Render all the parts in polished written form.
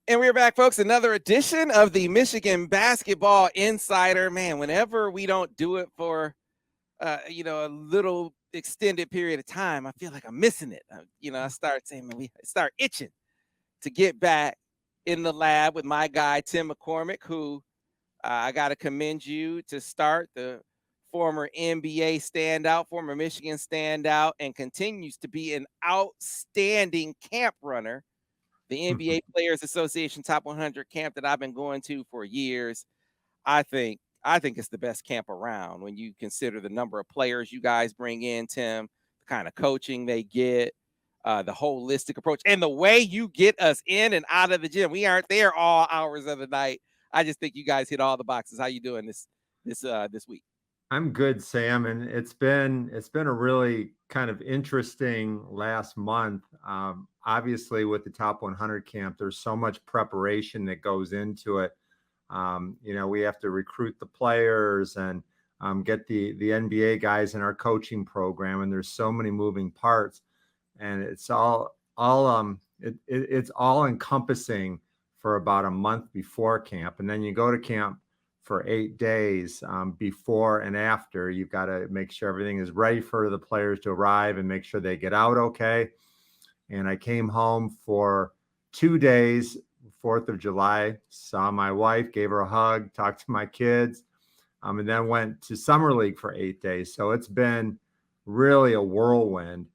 And we're back, folks. Another edition of the Michigan Basketball Insider. Man, whenever we don't do it for, a little extended period of time, I feel like I'm missing it. I start saying, man, we start itching to get back in the lab with my guy, Tim McCormick, who I got to commend you to start, the former NBA standout, former Michigan standout, and continues to be an outstanding camp runner, the NBA Players Association Top 100 camp that I've been going to for years. I think it's the best camp around when you consider the number of players you guys bring in, Tim, the kind of coaching they get, the holistic approach, and the way you get us in and out of the gym. We aren't there all hours of the night. I just think you guys hit all the boxes. How you doing this week? I'm good, Sam, and it's been a really kind of interesting last month. Obviously, with the Top 100 camp, there's so much preparation that goes into it. We have to recruit the players and get the NBA guys in our coaching program, and there's so many moving parts, and it's it's all encompassing for about a month before camp, and then you go to camp for 8 days before and after. You've got to make sure everything is ready for the players to arrive and make sure they get out okay. And I came home for 2 days, 4th of July, saw my wife, gave her a hug, talked to my kids, and then went to Summer League for 8 days. So it's been really a whirlwind.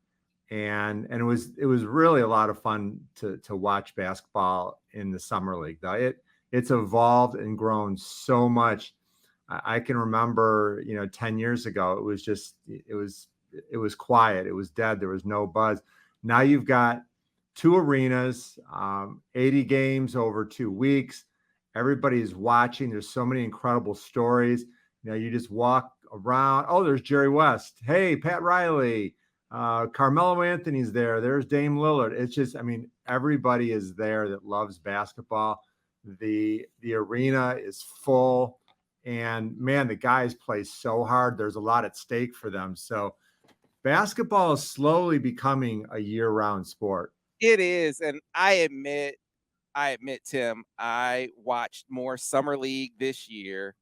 And it was really a lot of fun to watch basketball in the Summer League. Though it's evolved and grown so much. I can remember, 10 years ago, it was quiet. It was dead. There was no buzz. Now you've got two arenas, 80 games over 2 weeks. Everybody's watching. There's so many incredible stories. You just walk around. Oh, there's Jerry West. Hey, Pat Riley. Carmelo Anthony's there. There's Dame Lillard. It's just, everybody is there that loves basketball. The arena is full, and man, the guys play so hard. There's a lot at stake for them. So basketball is slowly becoming a year-round sport. It is, and I admit, Tim, I watched more Summer League this year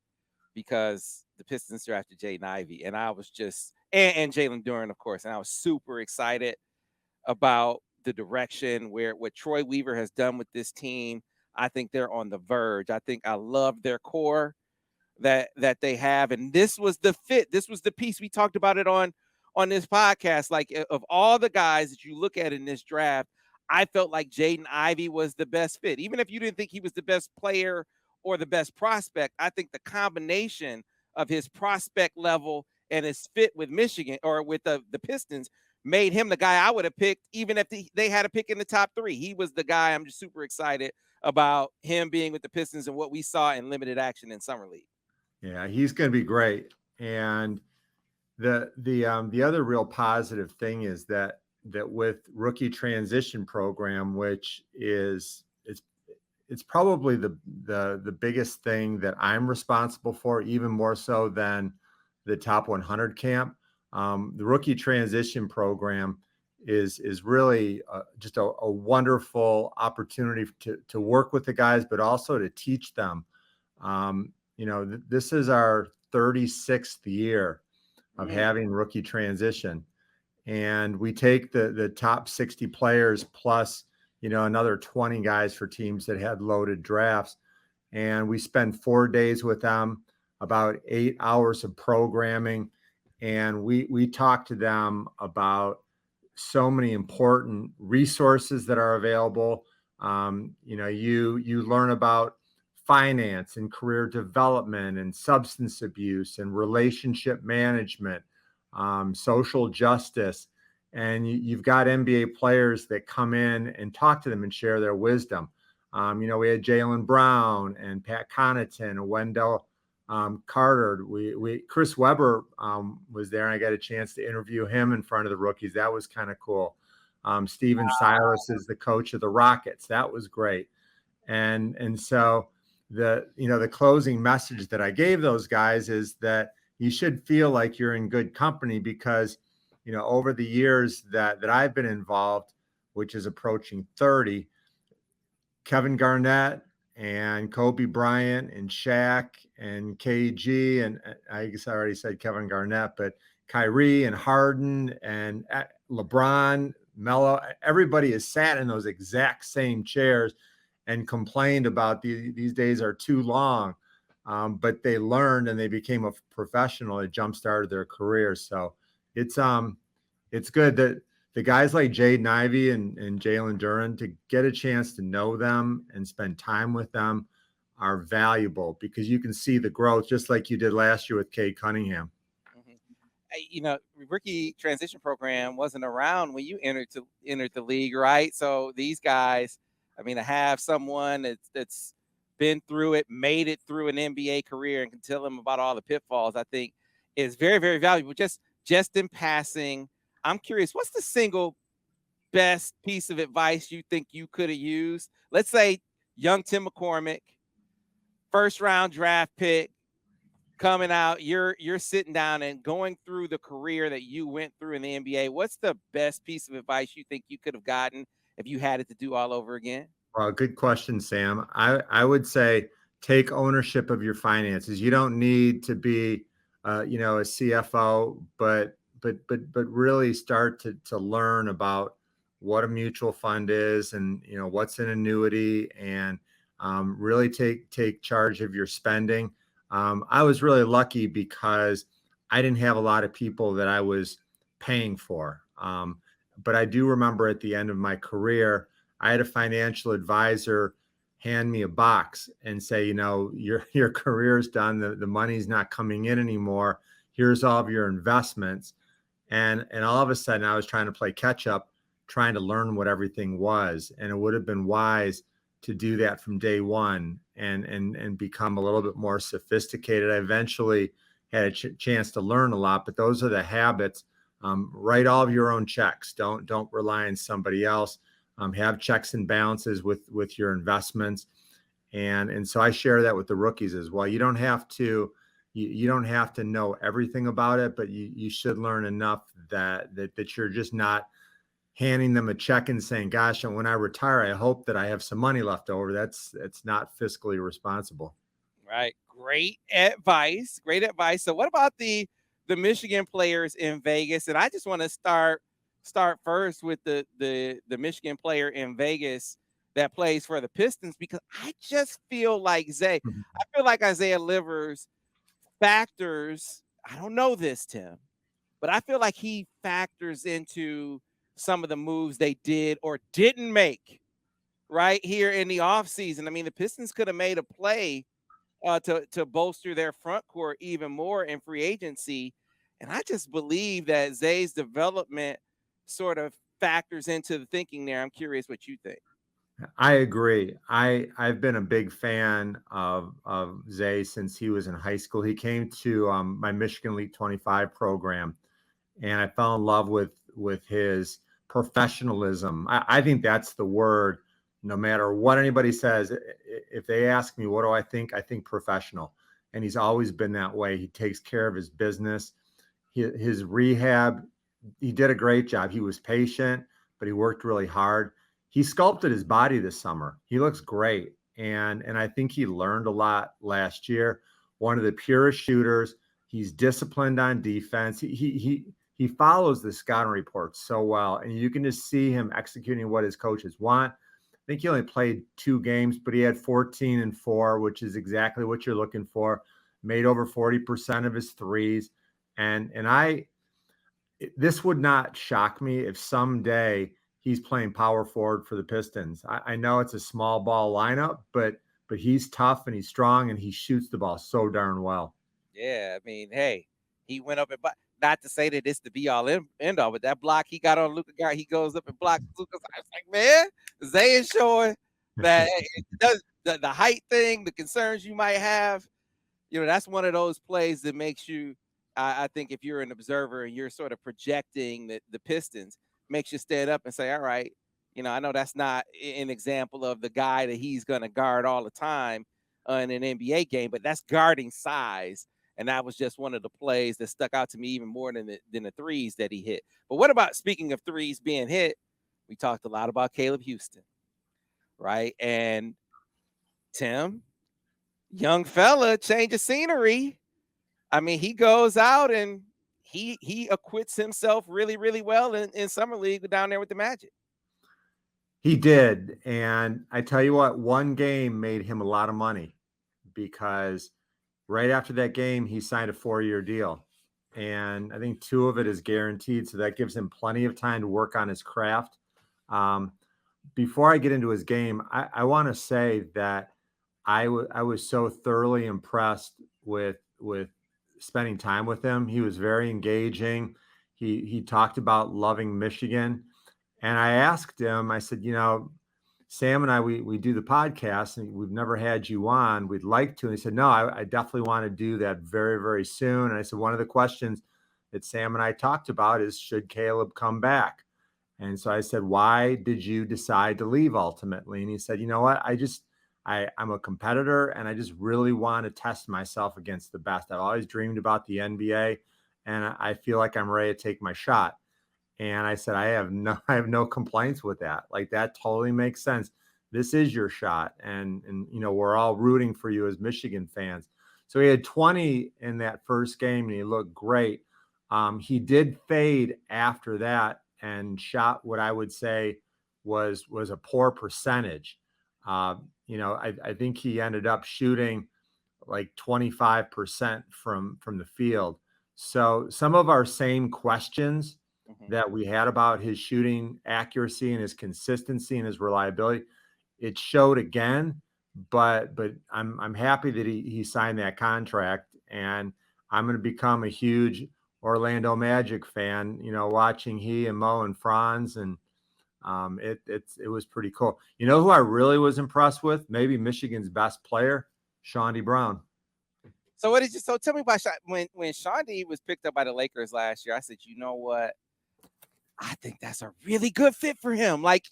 because the Pistons drafted Jaden Ivey, and I was just and Jalen Duren, of course, and I was super excited about the direction where what Troy Weaver has done with this team. I think they're on the verge. I love their core that they have, and this was the fit. This was the piece we talked about it on this podcast. Like, of all the guys that you look at in this draft, I felt like Jaden Ivey was the best fit. Even if you didn't think he was the best player or the best prospect, I think the combination of his prospect level and his fit with Michigan or with the Pistons made him the guy I would have picked, even if they had a pick in the top 3. He was the guy. I'm just super excited about him being with the Pistons and what we saw in limited action in Summer League. Yeah, he's going to be great. And the other real positive thing is that with rookie transition program, which is it's probably the biggest thing that I'm responsible for, even more so than the Top 100 camp. The rookie transition program is really just a wonderful opportunity to work with the guys, but also to teach them. This is our 36th year of having rookie transition, and we take the top 60 players plus another 20 guys for teams that had loaded drafts, and we spend 4 days with them, about 8 hours of programming, and we talk to them about so many important resources that are available. You learn about finance and career development and substance abuse and relationship management, social justice. And you've got NBA players that come in and talk to them and share their wisdom. We had Jaylen Brown and Pat Connaughton and Wendell Carter. Chris Webber was there, and I got a chance to interview him in front of the rookies. That was kind of cool. Steven Silas is the coach of the Rockets. That was great. And so the closing message that I gave those guys is that you should feel like you're in good company, because over the years that I've been involved, which is approaching 30, Kevin Garnett and Kobe Bryant and Shaq and KG, and I guess I already said Kevin Garnett, but Kyrie and Harden and LeBron, Melo, everybody has sat in those exact same chairs and complained about these days are too long. But they learned and they became a professional. It jump-started their career. So it's good that the guys like Jaden Ivey and Jalen Duren, to get a chance to know them and spend time with them, are valuable because you can see the growth, just like you did last year with Cade Cunningham. Rookie transition program wasn't around when you entered the league, right? So these guys, I mean, to have someone that's been through it, made it through an NBA career, and can tell them about all the pitfalls, I think is very, very valuable. Just in passing, I'm curious, what's the single best piece of advice you think you could have used? Let's say young Tim McCormick, first round draft pick, coming out, you're sitting down and going through the career that you went through in the NBA. What's the best piece of advice you think you could have gotten if you had it to do all over again? Well, good question, Sam. I would say take ownership of your finances. You don't need to be, a CFO, but really start to learn about what a mutual fund is, and what's an annuity, and really take charge of your spending. I was really lucky because I didn't have a lot of people that I was paying for. But I do remember at the end of my career, I had a financial advisor hand me a box and say, your career's done. The money's not coming in anymore. Here's all of your investments. And all of a sudden I was trying to play catch up, trying to learn what everything was. And it would have been wise to do that from day one and become a little bit more sophisticated. I eventually had a chance to learn a lot, but those are the habits. Write all of your own checks. Don't rely on somebody else. Have checks and balances with your investments. And so I share that with the rookies as well. You don't have to know everything about it, but you should learn enough that you're just not handing them a check and saying, gosh, and when I retire, I hope that I have some money left over. That's not fiscally responsible. Right. Great advice. Great advice. So what about the Michigan players in Vegas? And I just want to start first with the Michigan player in Vegas that plays for the Pistons, because I just feel like Isaiah Livers factors. I don't know this, Tim, but I feel like he factors into some of the moves they did or didn't make right here in the offseason. I mean, the Pistons could have made a play to bolster their front court even more in free agency. And I just believe that Zay's development sort of factors into the thinking there. I'm curious what you think. I agree. I've been a big fan of Zay since he was in high school. He came to my Michigan Elite 25 program, and I fell in love with his professionalism. I think that's the word. No matter what anybody says, if they ask me, what do I think professional. And he's always been that way. He takes care of his business. His rehab, he did a great job. He was patient, but he worked really hard. He sculpted his body this summer. He looks great. And I think he learned a lot last year. One of the purest shooters. He's disciplined on defense. He follows the scouting report so well, and you can just see him executing what his coaches want. I think he only played 2 games, but he had 14 and 4, which is exactly what you're looking for. Made over 40% of his threes. And this would not shock me if someday he's playing power forward for the Pistons. I know it's a small ball lineup, but he's tough and he's strong and he shoots the ball so darn well. Yeah, I mean, hey, he went up and not to say that it's the be all end all, but that block he got on Luka Garcia, he goes up and blocks Luka. I was like, man, Zay is showing that it does the height thing, the concerns you might have. That's one of those plays that makes you. I think if you're an observer and you're sort of projecting the Pistons, makes you stand up and say, all right, I know that's not an example of the guy that he's going to guard all the time in an NBA game, but that's guarding size. And that was just one of the plays that stuck out to me even more than the threes that he hit. But what about, speaking of threes being hit, we talked a lot about Caleb Houstan. right? And Tim, young fella, change of scenery. I mean, he goes out and he acquits himself really, really well in summer league down there with the Magic. He did. And I tell you what, one game made him a lot of money because right after that game, he signed a 4-year deal. And I think 2 of it is guaranteed. So that gives him plenty of time to work on his craft. Um, Before I get into his game, I want to say that I was so thoroughly impressed with spending time with him. He was very engaging. He talked about loving Michigan. And I asked him, I said, Sam and I, we do the podcast and we've never had you on. We'd like to. And he said, no, I definitely want to do that very, very soon. And I said, one of the questions that Sam and I talked about is, should Caleb come back? And so I said, why did you decide to leave ultimately? And he said, you know what? I'm a competitor and I just really want to test myself against the best. I've always dreamed about the NBA and I feel like I'm ready to take my shot. And I said, I have no complaints with that. Like, that totally makes sense. This is your shot. And we're all rooting for you as Michigan fans. So he had 20 in that first game and he looked great. He did fade after that and shot what I would say was a poor percentage. I think he ended up shooting like 25% from the field. So some of our same questions Mhm. that we had about his shooting accuracy and his consistency and his reliability, it showed again. But I'm happy that he signed that contract, and I'm going to become a huge Orlando Magic fan. Watching he and Mo and Franz, and it was pretty cool. You know who I really was impressed with? Maybe Michigan's best player, Chaundee Brown. So what did you? So tell me about when Chaundee was picked up by the Lakers last year. I said, you know what? I think that's a really good fit for him. Like,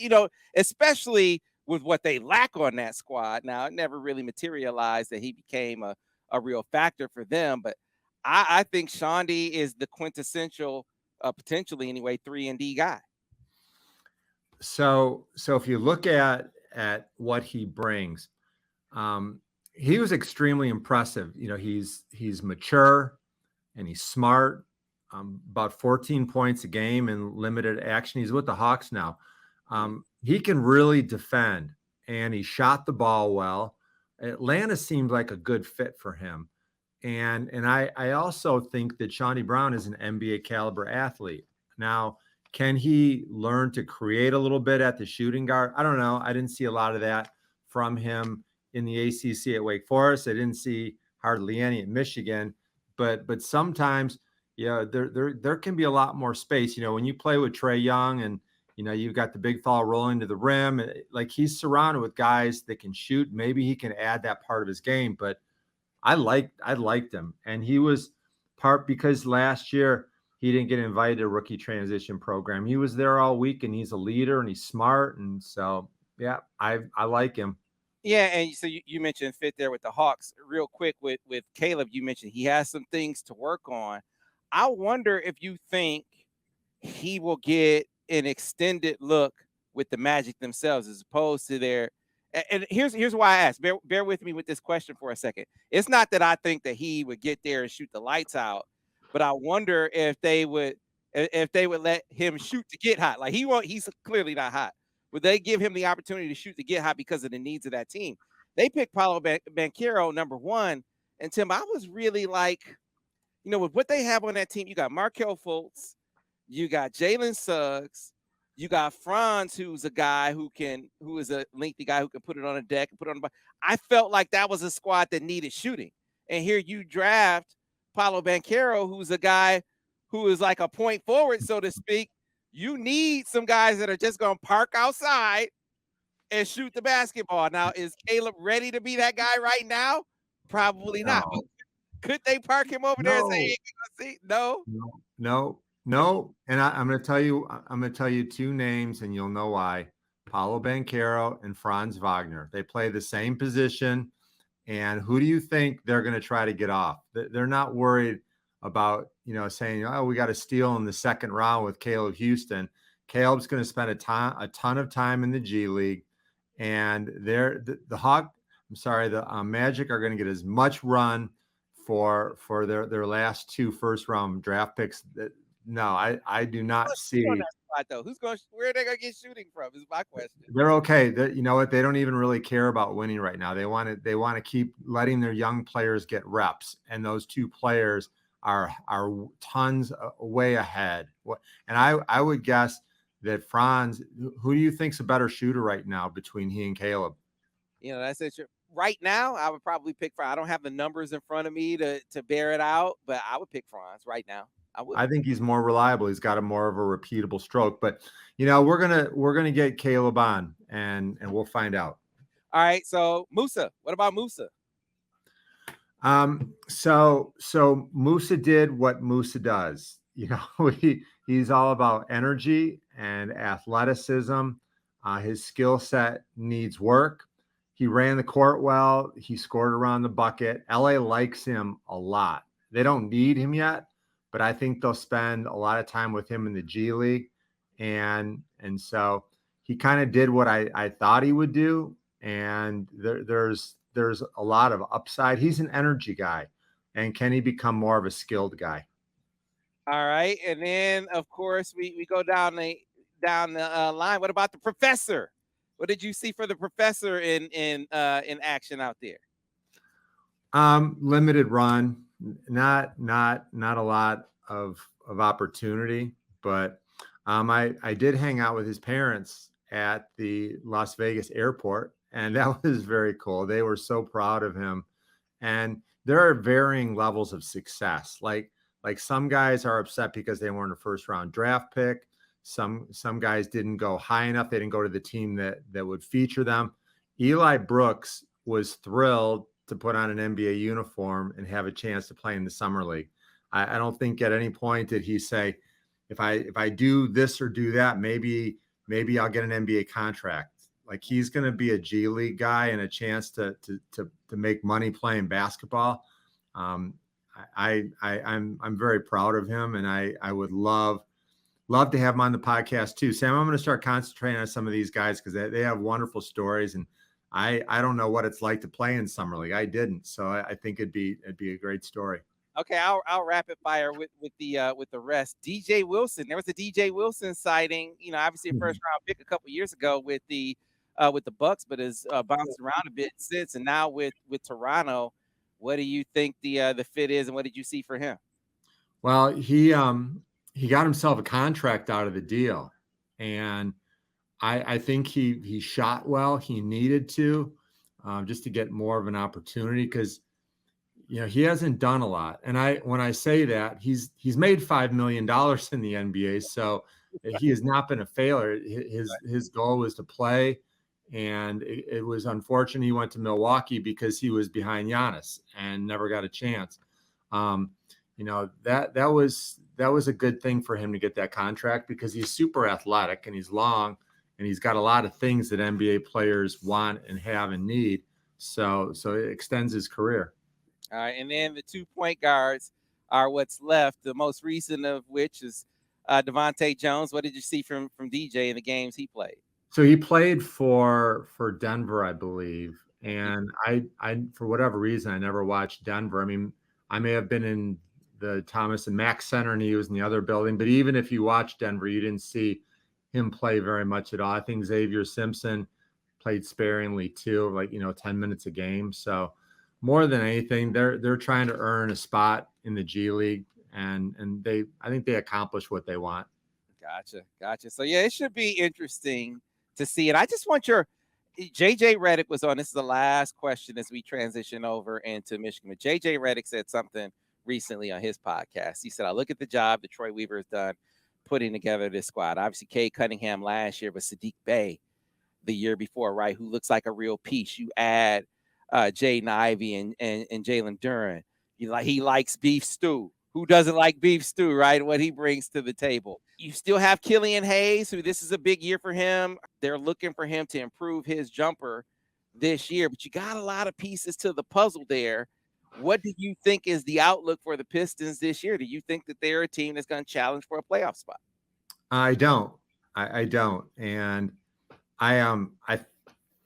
especially with what they lack on that squad. Now, it never really materialized that he became a real factor for them, but I think Chaundee is the quintessential, potentially anyway, 3-and-D guy. So if you look at what he brings, he was extremely impressive. He's mature and he's smart. About 14 points a game in limited action. He's with the Hawks now. He can really defend, and he shot the ball well. Atlanta seemed like a good fit for him. And I also think that Chaundee Brown is an NBA caliber athlete. Now, can he learn to create a little bit at the shooting guard? I don't know. I didn't see a lot of that from him in the ACC at Wake Forest. I didn't see hardly any at Michigan. But sometimes, there can be a lot more space. When you play with Trae Young and you've got the big fella rolling to the rim, like, he's surrounded with guys that can shoot. Maybe he can add that part of his game. But I liked him, and he was part because last year he didn't get invited to rookie transition program. He was there all week, and he's a leader and he's smart, and so yeah, I like him. Yeah, and so you mentioned fit there with the Hawks. Real quick with Caleb, you mentioned he has some things to work on. I wonder if you think he will get an extended look with the Magic themselves as opposed to their. And here's why I asked. Bear with me with this question for a second. It's not that I think that he would get there and shoot the lights out, but I wonder if they would let him shoot to get hot. Like, he's clearly not hot. Would they give him the opportunity to shoot to get hot because of the needs of that team? They picked Paolo Banchero number 1, and Tim, I was really like, with what they have on that team, you got Markelle Fultz, you got Jalen Suggs, you got Franz, who's a guy who is a lengthy guy who can put it on a deck and put it on the. I felt like that was a squad that needed shooting, and here you draft Paolo Banchero, who's a guy who is like a point forward, so to speak. You need some guys that are just going to park outside and shoot the basketball. Now, is Caleb ready to be that guy right now? Probably not. But No, could they park him over there and say, no, hey, see? No. no. And I'm going to tell you 2 names, and you'll know why. Paulo Banchero and Franz Wagner. They play the same position. And who do you think they're going to try to get off? They're not worried about, saying, oh, we got to steal in the second round with Caleb Houstan. Caleb's going to spend a ton of time in the G League. and the Hawk. I'm sorry, the Magic are going to get as much run for their last 2 first-round draft picks. No, I do not see. On that spot, though, where are they gonna get shooting from? Is my question. They're okay. You know what? They don't even really care about winning right now. They want to keep letting their young players get reps, and those 2 players are tons way ahead. And I would guess that Franz. Who do you think's a better shooter right now between he and Caleb? That's it. Right now, I would probably pick Franz. I don't have the numbers in front of me to bear it out, but I would pick Franz right now. I think he's more reliable. He's got a more of a repeatable stroke. But we're gonna get Caleb on, and we'll find out. All right. So Moussa, what about Moussa? So Moussa did what Moussa does. He's all about energy and athleticism. His skill set needs work. He ran the court well. He scored around the bucket. LA likes him a lot. They don't need him yet, but I think they'll spend a lot of time with him in the G League. And so he kind of did what I thought he would do. And there's a lot of upside. He's an energy guy. And can he become more of a skilled guy? All right. And then, of course, we go down the line. What about the professor? What did you see for the professor in action out there? Limited run, not a lot of opportunity, but I did hang out with his parents at the Las Vegas airport, and that was very cool. They were so proud of him, and there are varying levels of success. Like some guys are upset because they weren't a first round draft pick. Some guys didn't go high enough. They didn't go to the team that would feature them. Eli Brooks was thrilled to put on an NBA uniform and have a chance to play in the summer league. I don't think at any point did he say, if I do this or do that, maybe I'll get an NBA contract. Like, he's going to be a G League guy and a chance to make money playing basketball. I'm very proud of him, and I would love to have him on the podcast too. Sam, I'm going to start concentrating on some of these guys because they have wonderful stories, and I don't know what it's like to play in summer league. I didn't, so I think it'd be a great story. Okay, I'll rapid fire with the rest. DJ Wilson, there was a DJ Wilson sighting. Obviously a first round pick a couple years ago with the Bucks, but has bounced around a bit since, and now with Toronto. What do you think the fit is, and what did you see for him? Well, he got himself a contract out of the deal, and I think he shot well. He needed to just to get more of an opportunity because he hasn't done a lot. And when I say that, he's made $5 million in the NBA, so he has not been a failure. His goal was to play, and it was unfortunate he went to Milwaukee because he was behind Giannis and never got a chance. That was a good thing for him to get that contract because he's super athletic and he's long and he's got a lot of things that NBA players want and have and need. So it extends his career. All right, and then the 2 point guards are what's left. The most recent of which is DeVante Jones. What did you see from DJ in the games he played? So he played for Denver, I believe, and I for whatever reason I never watched Denver. I mean, I may have been in the Thomas and Mack Center and he was in the other building, but even if you watched Denver, you didn't see him play very much at all. I think Zavier Simpson played sparingly too, 10 minutes a game. So more than anything, they're trying to earn a spot in the G League, and I think they accomplish what they want. Gotcha. So yeah, it should be interesting to see. And I just want JJ Redick was on. This is the last question as we transition over into Michigan. But JJ Redick said something recently on his podcast. He said, I look at the job that Troy Weaver has done putting together this squad. Obviously, Cade Cunningham last year, but Sadiq Bey the year before, right, who looks like a real piece. You add Jaden Ivey and Jalen Duren. He likes beef stew. Who doesn't like beef stew, right? What he brings to the table. You still have Killian Hayes, who this is a big year for him. They're looking for him to improve his jumper this year, but you got a lot of pieces to the puzzle there. What do you think is the outlook for the Pistons this year? Do you think that they're a team that's going to challenge for a playoff spot? I don't. I don't. And I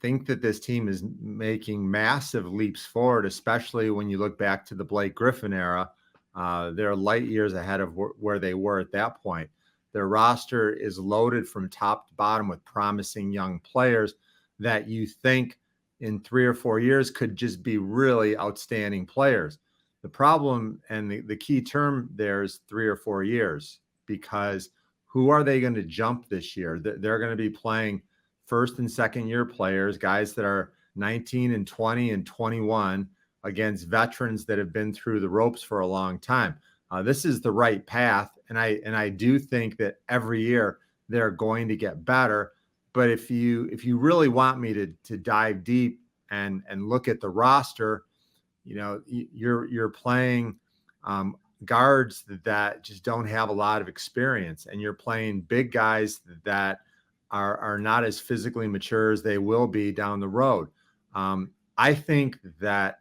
think that this team is making massive leaps forward, especially when you look back to the Blake Griffin era. They're light years ahead of where they were at that point. Their roster is loaded from top to bottom with promising young players that you think in 3 or 4 years could just be really outstanding players. The problem and the key term there is 3 or 4 years, because who are they going to jump this year? They're going to be playing first and second year players, guys that are 19 and 20 and 21 against veterans that have been through the ropes for a long time. This is the right path. And I do think that every year they're going to get better. But if you really want me to dive deep and look at the roster, you're playing guards that just don't have a lot of experience, and you're playing big guys that are not as physically mature as they will be down the road. I think that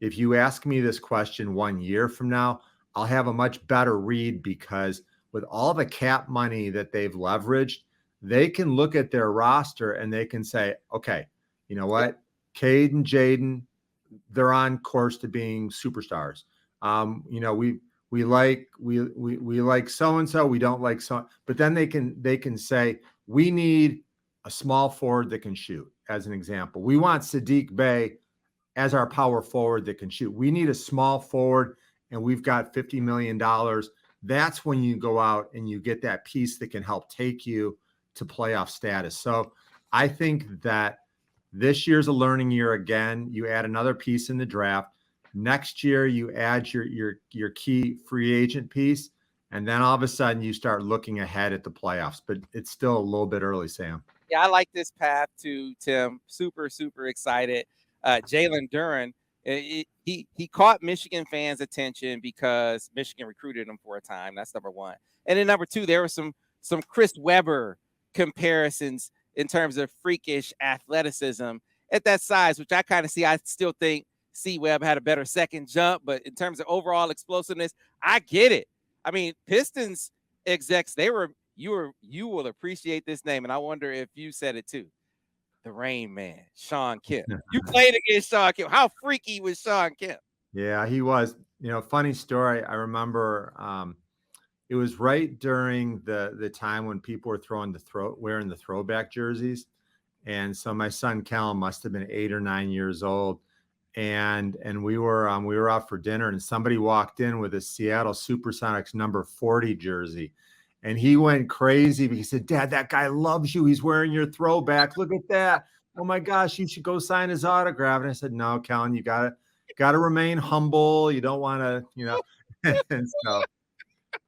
if you ask me this question 1 year from now, I'll have a much better read, because with all the cap money that they've leveraged, they can look at their roster and they can say, okay, you know what? Cade and Zayden, they're on course to being superstars. We like so-and-so, we don't like so, but then they can say, we need a small forward that can shoot, as an example. We want Saddiq Bey as our power forward that can shoot. We need a small forward, and we've got $50 million. That's when you go out and you get that piece that can help take you to playoff status. So I think that this year's a learning year again. You add another piece in the draft. Next year, you add your key free agent piece, and then all of a sudden you start looking ahead at the playoffs. But it's still a little bit early, Sam. Yeah, I like this path too, Tim. Super, super excited. Jalen Duren, he caught Michigan fans' attention because Michigan recruited him for a time. That's number one. And then number two, there were some Chris Webber comparisons in terms of freakish athleticism at that size, which I kind of see. I still think C. Webb had a better second jump, but in terms of overall explosiveness, I get it. I mean, Pistons execs, you will appreciate this name, and I wonder if you said it too. The Rain Man, Shawn Kemp. You played against Shawn Kemp. How freaky was Shawn Kemp? Yeah, he was. Funny story. I remember it was right during the time when people were wearing the throwback jerseys. And so my son Callum must have been 8 or 9 years old. And we were out for dinner, and somebody walked in with a Seattle Supersonics number 40 jersey. And he went crazy because he said, "Dad, that guy loves you. He's wearing your throwback. Look at that. Oh my gosh, you should go sign his autograph." And I said, "No, Callan, you gotta remain humble. You don't want to, And so,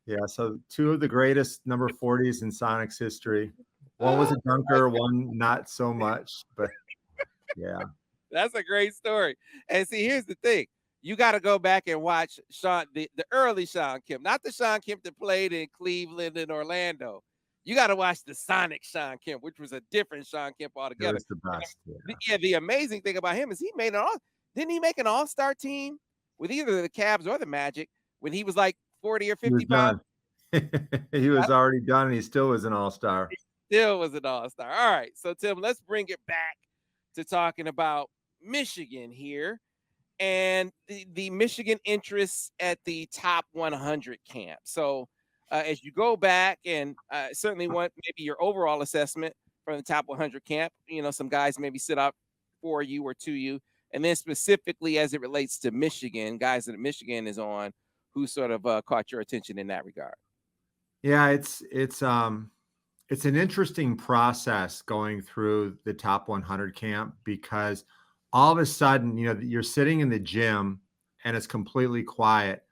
yeah. So 2 of the greatest number 40s in Sonics history. One was a dunker, one not so much, but yeah. That's a great story. And see, here's the thing. You got to go back and watch the early Shawn Kemp, not the Shawn Kemp that played in Cleveland and Orlando. You got to watch the Sonic Shawn Kemp, which was a different Shawn Kemp altogether. It was the best. Yeah, the amazing thing about him is didn't he make an all-star team with either the Cavs or the Magic when he was like 40 or 50 pounds? He was already done, and he still was an all-star. Still was an all-star. All right. So, Tim, let's bring it back to talking about Michigan here. And the Michigan interests at the top 100 camp. So as you go back and certainly want maybe your overall assessment from the top 100 camp, some guys maybe sit up for you or to you. And then specifically as it relates to Michigan, guys that Michigan is on, who sort of caught your attention in that regard? Yeah, it's an interesting process going through the top 100 camp, because all of a sudden, you're sitting in the gym and it's completely quiet.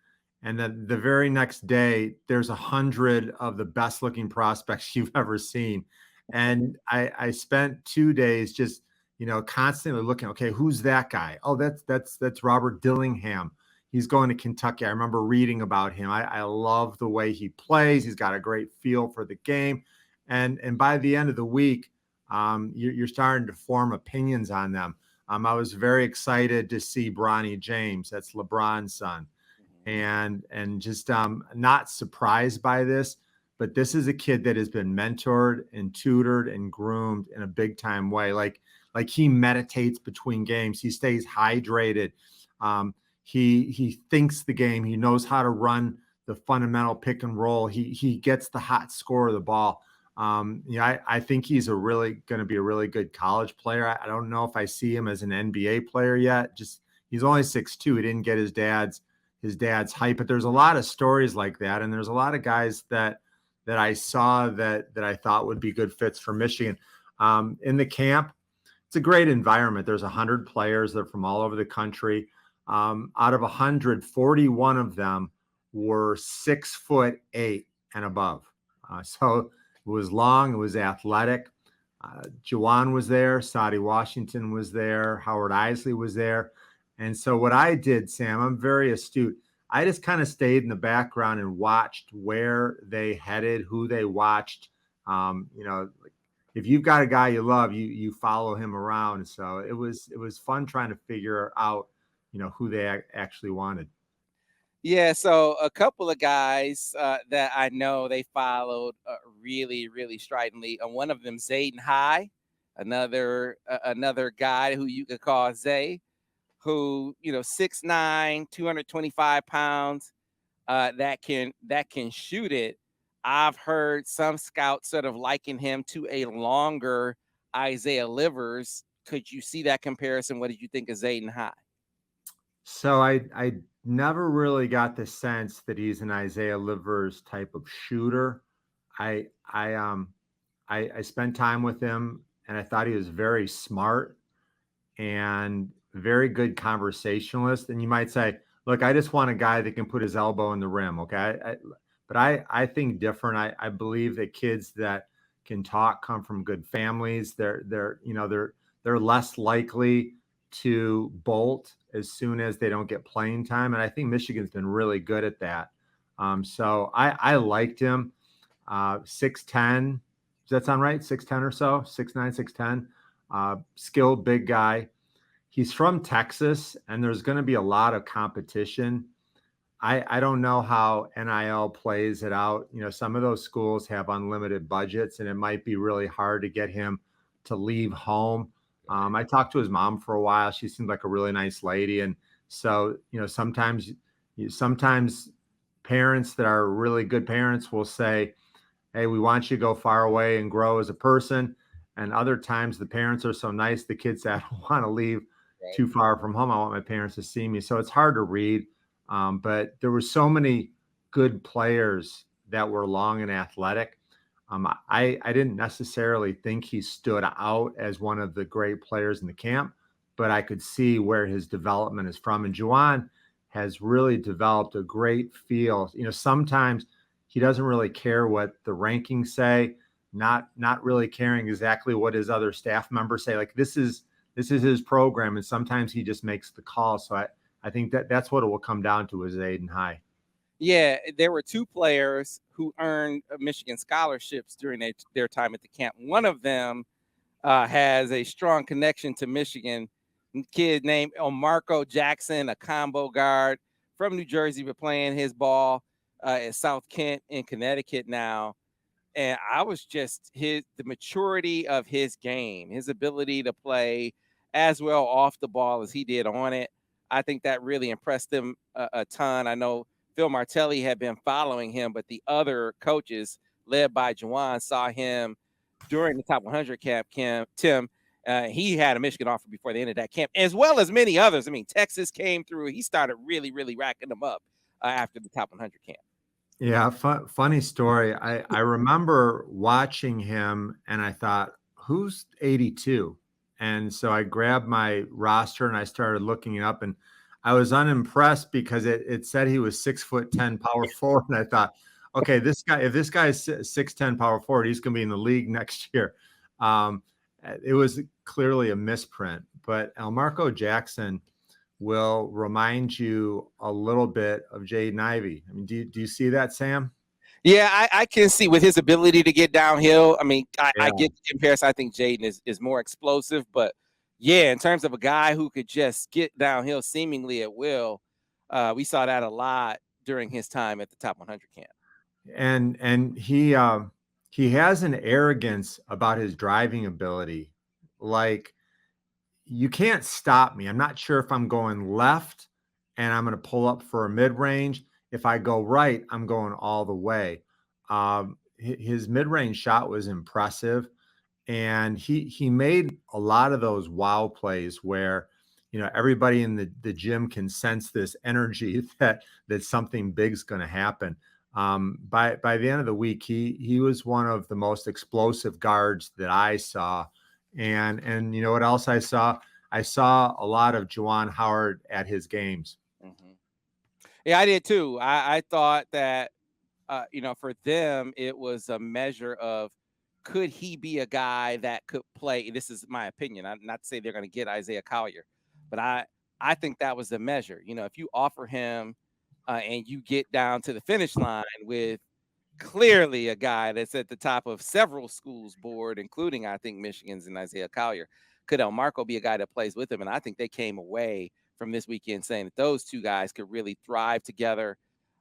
And then the very next day, there's 100 of the best looking prospects you've ever seen. And I spent 2 days just, constantly looking, okay, who's that guy? Oh, that's Robert Dillingham. He's going to Kentucky. I remember reading about him. I love the way he plays. He's got a great feel for the game. And by the end of the week, you're starting to form opinions on them. I was very excited to see Bronny James. That's LeBron's son. And just not surprised by this, but this is a kid that has been mentored and tutored and groomed in a big time way. Like Like he meditates between games. He stays hydrated. He thinks the game. He knows how to run the fundamental pick and roll. He gets the hot score of the ball. I think he's going to be a really good college player. I don't know if I see him as an NBA player yet. Just he's only 6'2". He didn't get his dad's height, but there's a lot of stories like that, and there's a lot of guys that I saw that I thought would be good fits for Michigan. In the camp, it's a great environment. There's 100 players that are from all over the country. Out of 100, 41 of them were 6'8" and above. So it was long. It was athletic. Juwan was there. Sadie Washington was there. Howard Isley was there. And so what I did, Sam, I'm very astute. I just kind of stayed in the background and watched where they headed, who they watched. If you've got a guy you love, you follow him around. So it was fun trying to figure out, who they actually wanted. Yeah, so a couple of guys that I know they followed really, really stridently. One of them, Zayden High, another guy who you could call Zay, who 6'9", 225 pounds, that can shoot it. I've heard some scouts sort of liken him to a longer Isaiah Livers. Could you see that comparison? What did you think of Zayden High? So I never really got the sense that he's an Isaiah Livers type of shooter. I spent time with him, and I thought he was very smart and very good conversationalist. And you might say, look, I just want a guy that can put his elbow in the rim. Okay. But I think different. I believe that kids that can talk come from good families. They're less likely to bolt as soon as they don't get playing time. And I think Michigan's been really good at that. So I liked him. 6'10". Does that sound right? 6'10" or so, 6'9", 6'10". Skilled big guy. He's from Texas, and there's going to be a lot of competition. I don't know how NIL plays it out. Some of those schools have unlimited budgets, and it might be really hard to get him to leave home. I talked to his mom for a while. She seemed like a really nice lady. And so, sometimes parents that are really good parents will say, hey, we want you to go far away and grow as a person. And other times the parents are so nice, the kids that don't want to leave too far from home. I want my parents to see me. So it's hard to read. But there were so many good players that were long and athletic. I didn't necessarily think he stood out as one of the great players in the camp, but I could see where his development is from. And Juwan has really developed a great feel. Sometimes he doesn't really care what the rankings say, not really caring exactly what his other staff members say. Like this is his program, and sometimes he just makes the call. So I think that's what it will come down to is Zayden High. Yeah, there were two players who earned Michigan scholarships during their time at the camp. One of them has a strong connection to Michigan. A kid named Elmarko Jackson, a combo guard from New Jersey, but playing his ball at South Kent in Connecticut now. And I was just the maturity of his game, his ability to play as well off the ball as he did on it. I think that really impressed him a ton. I know Phil Martelli had been following him, but the other coaches led by Juwan saw him during the top 100 camp. Tim, he had a Michigan offer before the end of that camp, as well as many others. I mean, Texas came through. He started really, really racking them up after the top 100 camp. Yeah, funny story. I remember watching him, and I thought, who's 82? And so I grabbed my roster and I started looking it up, and I was unimpressed because it said he was 6'10" power forward. And I thought, okay, if this guy is 6'10" power forward, he's going to be in the league next year. It was clearly a misprint, but Elmarko Jackson will remind you a little bit of Jaden Ivey. I mean, do you see that, Sam? Yeah, I can see with his ability to get downhill. I mean, I get the comparison. I think Jaden is more explosive, but yeah, in terms of a guy who could just get downhill seemingly at will, we saw that a lot during his time at the top 100 camp. And he has an arrogance about his driving ability. Like you can't stop me. I'm not sure if I'm going left and I'm going to pull up for a mid range. If I go right, I'm going all the way. His mid range shot was impressive, and he made a lot of those wow plays where everybody in the gym can sense this energy that something big's going to happen. By the end of the week, he was one of the most explosive guards that I saw. And you know what else I saw? I saw a lot of Juwan Howard at his games. Mm-hmm. Yeah, I did too. I thought that, for them, it was a measure of, could he be a guy that could play? This is my opinion. I'm not to say they're going to get Isaiah Collier, but I think that was the measure. If you offer him and you get down to the finish line with clearly a guy that's at the top of several schools' board, including, I think, Michigan's and Isaiah Collier, could Elmarko be a guy that plays with him? And I think they came away from this weekend saying that those two guys could really thrive together.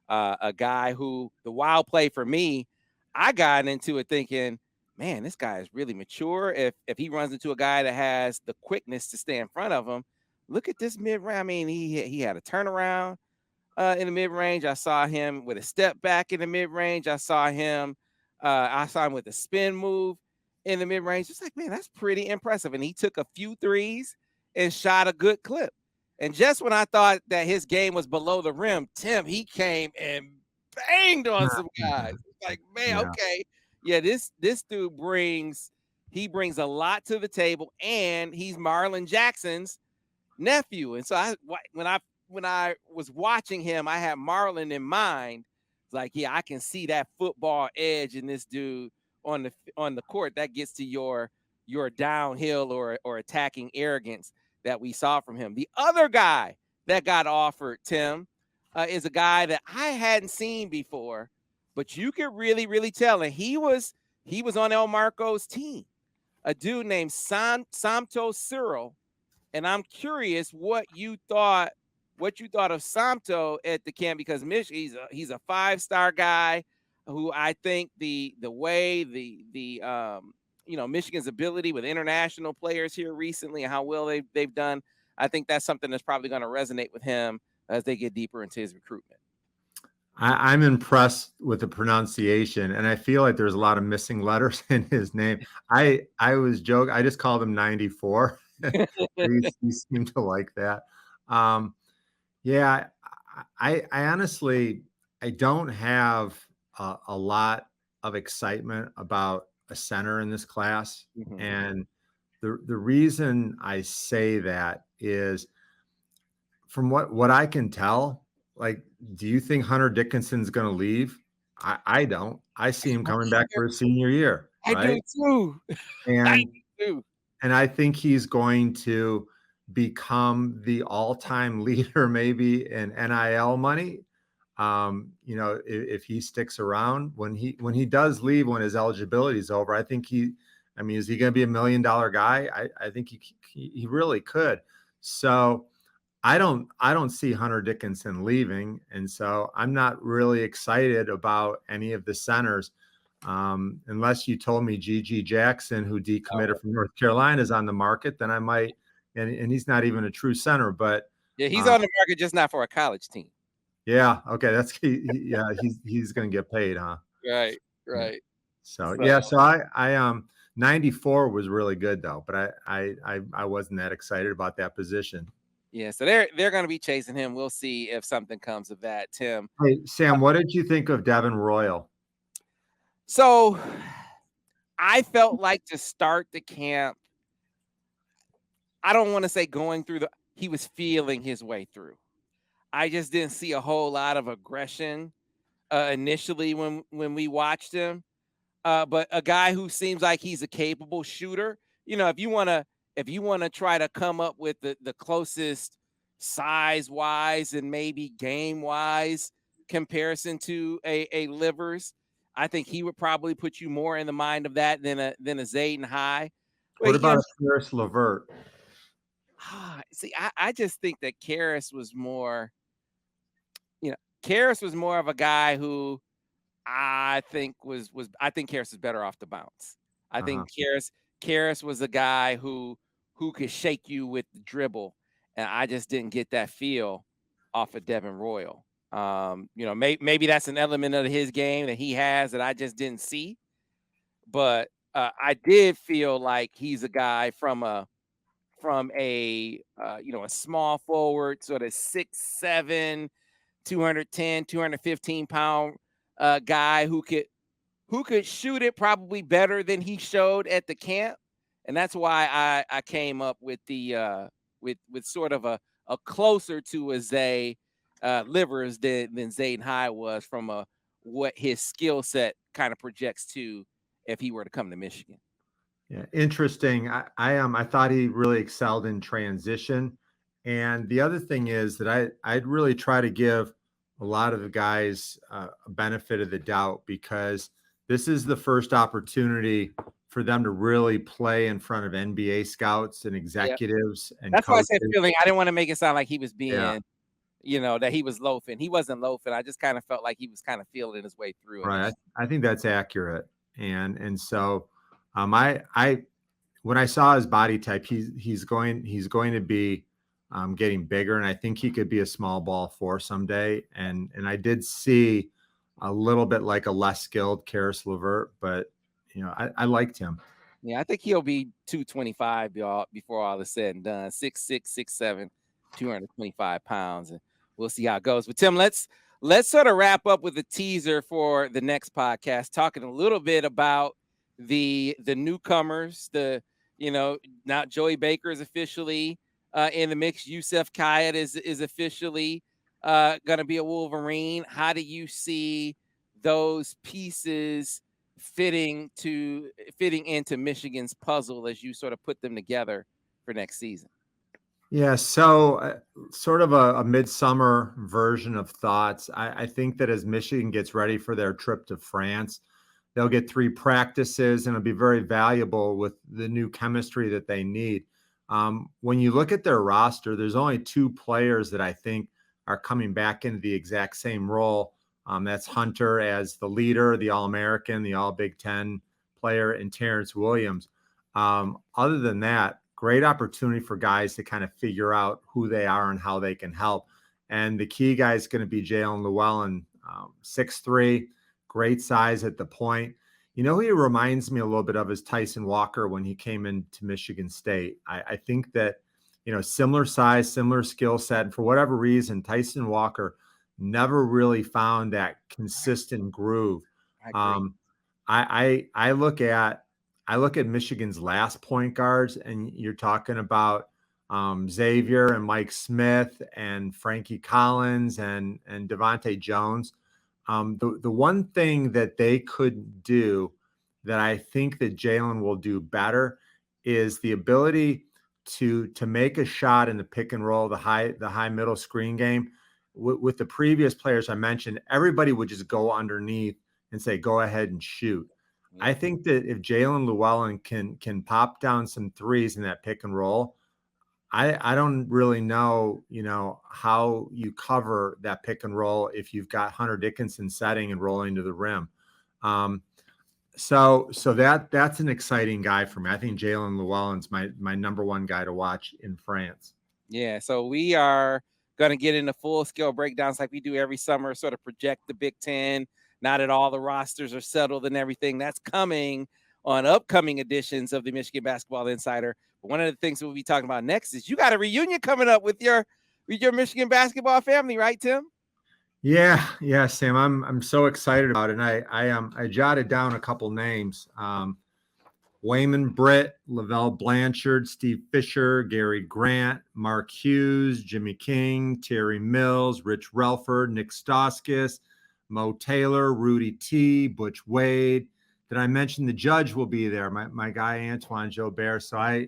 A guy who, the wild play for me, I got into it thinking, man, this guy is really mature. If he runs into a guy that has the quickness to stay in front of him, look at this mid round. I mean, he had a turnaround in the mid range. I saw him with a step back in the mid range. I saw him with a spin move in the mid range. It's like, man, that's pretty impressive. And he took a few threes and shot a good clip. And just when I thought that his game was below the rim, Tim, he came and banged on some guys. It's like, man, Yeah. okay, yeah, this dude brings a lot to the table, and he's Marlon Jackson's nephew. And so when I was watching him, I had Marlon in mind. It's like, yeah, I can see that football edge in this dude on the court. That gets to your downhill or attacking arrogance that we saw from him. The other guy that got offered, Tim, is a guy that I hadn't seen before, but you could really, really tell. And he was on Elmarko's team, a dude named Somto Cyril. And I'm curious what you thought of Somto at the camp, because he's a 5-star guy who I think the way Michigan's ability with international players here recently and how well they've done, I think that's something that's probably going to resonate with him as they get deeper into his recruitment. I'm impressed with the pronunciation, and I feel like there's a lot of missing letters in his name. I was joking. I just called him 94. he seemed to like that. Yeah, I honestly, I don't have a lot of excitement about a center in this class. Mm-hmm. And the reason I say that is, from what I can tell, like, do you think Hunter Dickinson's going to leave? I don't. I see him coming back for his senior year. Right? I do too. I do too. And I think he's going to become the all-time leader, maybe in NIL money. If he sticks around, when he does leave, when his eligibility is over, I think is he going to be $1 million guy? I think he really could. So I don't see Hunter Dickinson leaving. And so I'm not really excited about any of the centers. Unless you told me G.G. Jackson, who decommitted from North Carolina, is on the market, then I might, and he's not even a true center, but yeah, he's on the market, just not for a college team. Yeah. Okay. He's going to get paid, huh? Right. So yeah. So I 94 was really good though, but I wasn't that excited about that position. Yeah. So they're going to be chasing him. We'll see if something comes of that, Tim. Hey, Sam, what did you think of Devin Royal? So I felt like, to start the camp, I don't want to say going through he was feeling his way through. I just didn't see a whole lot of aggression initially when we watched him. But a guy who seems like he's a capable shooter. If you want to try to come up with the closest size-wise and maybe game-wise comparison to a Livers, I think he would probably put you more in the mind of that than a Zayden High. What about Karis LeVert? See, I just think that Karis was more, Karis was more of a guy who I think Karis is better off the bounce. I think Karis was a guy who who could shake you with the dribble, and I just didn't get that feel off of Devin Royal. Maybe that's an element of his game that he has that I just didn't see, but I did feel like he's a guy from a small forward, sort of 6'7", 210, 215-pound guy who could shoot it probably better than he showed at the camp. And that's why I came up with the with sort of a closer to a Zay Livers than Zayden High was from what his skill set kind of projects to if he were to come to Michigan. Yeah, interesting. I thought he really excelled in transition. And the other thing is that I'd really try to give a lot of the guys a benefit of the doubt, because this is the first opportunity for them to really play in front of NBA scouts and executives and That's why I coaches. said feeling. I didn't want to make it sound like he was Yeah, being, that he was loafing. He wasn't loafing. I just kind of felt like he was kind of feeling his way through it. right. I think that's accurate. And so I when I saw his body type, he's going to be getting bigger, and I think he could be a small ball four someday. And I did see a little bit like a less skilled Karis LeVert, but I liked him. Yeah, I think he'll be 225 before all is said and done. 6'6", 6'7", 225 pounds, and we'll see how it goes. But Tim, let's sort of wrap up with a teaser for the next podcast, talking a little bit about the newcomers. Now Joey Baker is officially in the mix. Yusuf Kayat is officially going to be a Wolverine. How do you see those pieces fitting into Michigan's puzzle as you sort of put them together for next season? Yeah, so sort of a midsummer version of thoughts. I think that as Michigan gets ready for their trip to France, they'll get 3 practices, and it'll be very valuable with the new chemistry that they need. When you look at their roster, there's only 2 players that I think are coming back into the exact same role. That's Hunter as the leader, the All-American, the All-Big Ten player, and Terrence Williams. Other than that, great opportunity for guys to kind of figure out who they are and how they can help. And the key guy is going to be Jalen Llewellyn, 6'3", great size at the point. Who he reminds me a little bit of is Tyson Walker when he came into Michigan State. I think that, similar size, similar skill set. And for whatever reason, Tyson Walker never really found that consistent groove. I look at Michigan's last point guards, and you're talking about Zavier and Mike Smith and Frankie Collins and DeVante Jones. The one thing that they could do that I think that Jalen will do better is the ability to make a shot in the pick and roll, the high middle screen game. With the previous players I mentioned, everybody would just go underneath and say, go ahead and shoot. I think that if Jalen Llewellyn can pop down some threes in that pick and roll, I don't really know, how you cover that pick and roll if you've got Hunter Dickinson setting and rolling to the rim. So that's an exciting guy for me. I think Jalen Llewellyn's my number one guy to watch in France. Yeah, so we are going to get into full-scale breakdowns like we do every summer, sort of project the Big Ten. Now that all the rosters are settled and everything, that's coming on upcoming editions of the Michigan Basketball Insider. But one of the things we'll be talking about next is you got a reunion coming up with your Michigan basketball family, right, Tim? Yeah, Sam. I'm so excited about it. And I jotted down a couple names. Wayman Britt, Lavelle Blanchard, Steve Fisher, Gary Grant, Mark Hughes, Jimmy King, Terry Mills, Rich Relford, Nick Stauskas, Mo Taylor, Rudy T, Butch Wade. Did I mention the judge will be there? My guy, Antoine Jobert. So I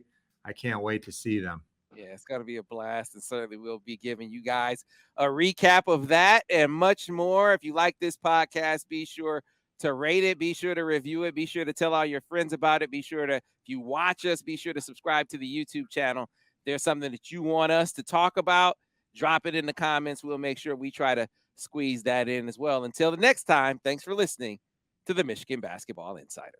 can't wait to see them. Yeah, it's going to be a blast, and certainly we'll be giving you guys a recap of that and much more. If you like this podcast, be sure to rate it, be sure to review it, be sure to tell all your friends about it, be sure to, if you watch us, be sure to subscribe to the YouTube channel. If there's something that you want us to talk about, drop it in the comments. We'll make sure we try to squeeze that in as well. Until the next time, thanks for listening to the Michigan Basketball Insider.